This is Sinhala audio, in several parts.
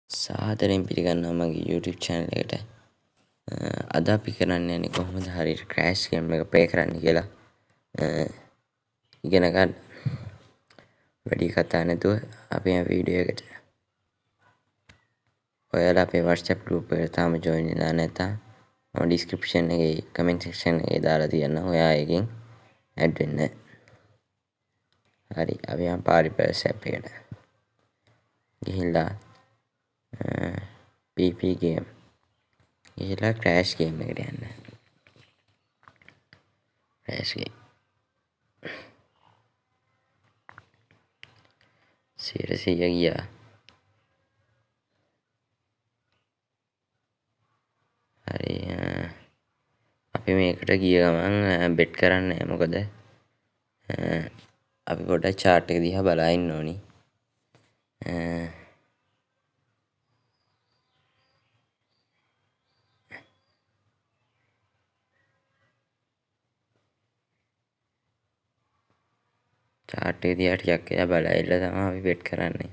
සාදරයෙන් පිළිගන්නවා මගේ YouTube channel එකට. අද අපි කරන්න යන්නේ කොහොමද හරියට crash game එක play කරන්න කියලා ඉගෙන ගන්න. වැඩි කතා නැතුව අපි මේ වීඩියෝ එකට. ඔයාලා අපේ WhatsApp group එකට තාම join වෙලා නැත්නම් මම description එකේ comment section එකේ දාලා තියන්නම්. ඔයා එකෙන් add වෙන්න. හරි අපි යන් පාරිපර්ස් app එකට. ගිහිල්ලා PP game ගිහිල්ලා crash game එකට යන්න. crash game 100 ගියා. හරි අපි මේකට ගිය ගමන් බෙට් කරන්නේ නැහැ. මොකද අපි පොඩ්ඩක් chart එක දිහා බලා ඉන්න ඕනි. chart එක දිහා ටිකක් එයා බලා ඉල්ල තමයි අපි බෙට් කරන්නේ.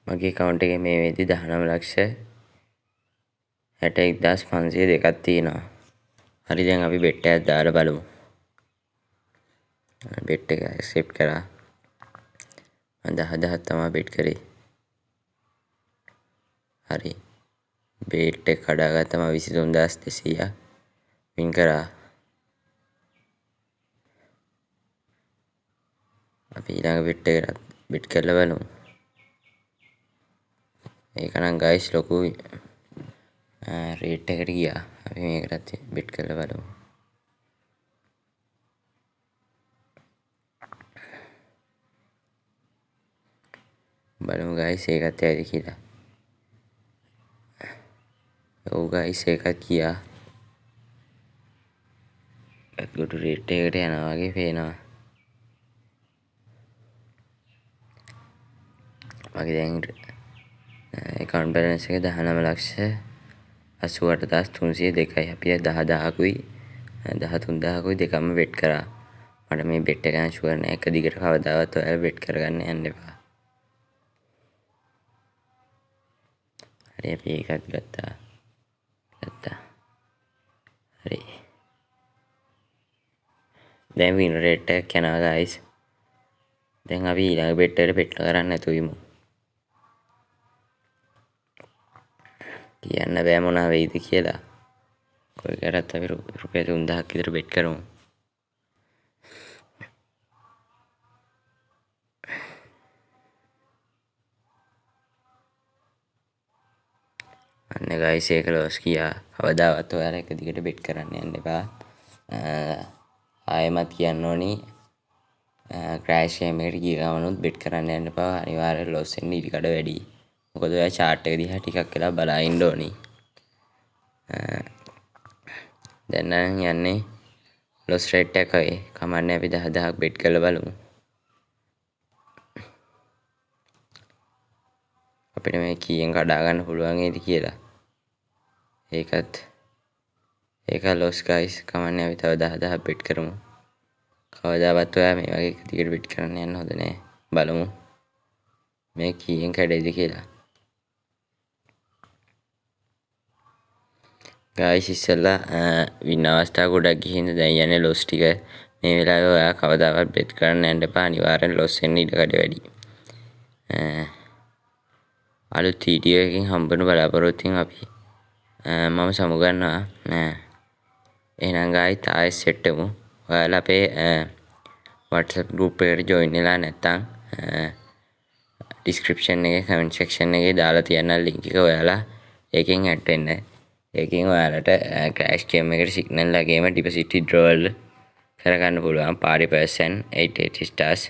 මගේ account එකේ මේ වෙද්දි 19,61,502ක් තියෙනවා. හරි දැන් අපි බෙට් එකක් දාලා බලමු. බෙට් එක accept කරා. මම 10,000ක් තමයි බෙට් කරේ. හරි. බෙට් එක කඩාගත්තම 23,200ක් වින් කරා. අපි ඊළඟ බෙට් එකට බෙට් කරලා බලමු. ඒක නම් guys ලොකුයි. රේට් එකට ගියා. අපි මේකටත් බෙට් කරලා බලමු. බලමු guys ඒකත් ඇයිද කියලා. ඔව් guys ඒකත් ගියා. ගොඩ රේට් එකට යනවා වගේ පේනවා. මගේ දැන් account balance එක 19,88,302යි. අපි 10,000කුයි 13,000කුයි දෙකම බෙට් කරා. මට මේ බෙට් එක නම් ෂුවර් නෑ. එක දිගට කවදාවත් ඔයාලා බෙට් කරගන්න යන්න එපා. හරි අපි ඒකත් ගත්තා. හරි. දැන් වින් රේට් එක යනවා guys. දැන් අපි ඊළඟ බෙට් එකට බෙට් කරන්න නැතුව ඉමු. කියන්න බෑ මොනවා වෙයිද කියලා. කොයි කරත් අපි රුපියල් 3,000ක් විතර බෙට් කරමු. අන්න guys ඒක ලොස් ගියා. කවදාවත් ඔයාලා එක දිගට බෙට් කරන්න යන්න එපා. ආයෙමත් කියන්න ඕනි ක්‍රෑෂ් ගේම් එකට ගිය ගමනුත් බෙට් කරන්න යන්න එපා. අනිවාර්යෙන් ලොස් වෙන්න ඉඩ කඩ වැඩි. මොකද ඔයා chart එක දිහා ටිකක් වෙලා බලා ඉන්න ඕනි. දැන් නම් යන්නේ ලොස් රේට් එකයි. කමන්නේ අපි 10,000ක් බෙට් කරලා බලමු. අපිට මේ කීයෙන් කඩා ගන්න පුළුවන් ඒද කියලා. ඒක ලොස් guys. කමන්නේ අපි තව 10,000ක් බෙට් කරමු. කවදාවත් ඔයා මේ වගේ එක දිගට බෙට් කරන්න යන්න හොඳ නෑ. බලමු මේ කීයෙන් කඩේද කියලා. guys ඉස්සෙල්ලා වින් අවස්ථා ගොඩක් ගිහින් දැන් යන්නේ ලොස් ටික. මේ වෙලාවේ ඔයා කවදාවත් බෙට් කරන්න යන්න එපා. අනිවාර්යෙන් ලොස් වෙන්න ඉඩ කඩ වැඩි. අලුත් වීඩියෝ එකකින් හම්බෙන්න බලාපොරොත්තු වෙන අපි මම සමුගන්නවා. එහෙනම් guys ආයෙත් සෙට් වෙමු. ඔයාලා අපේ WhatsApp group එකට join වෙලා නැත්නම් description එකේ comment section එකේ දාලා තියන්න link එක. ඔයාලා ඒකෙන් add වෙන්න. ඒකෙන් ඔයාලට crash game එකට signal ලගේම deposit withdrawal කරගන්න පුළුවන්. party person 88 stars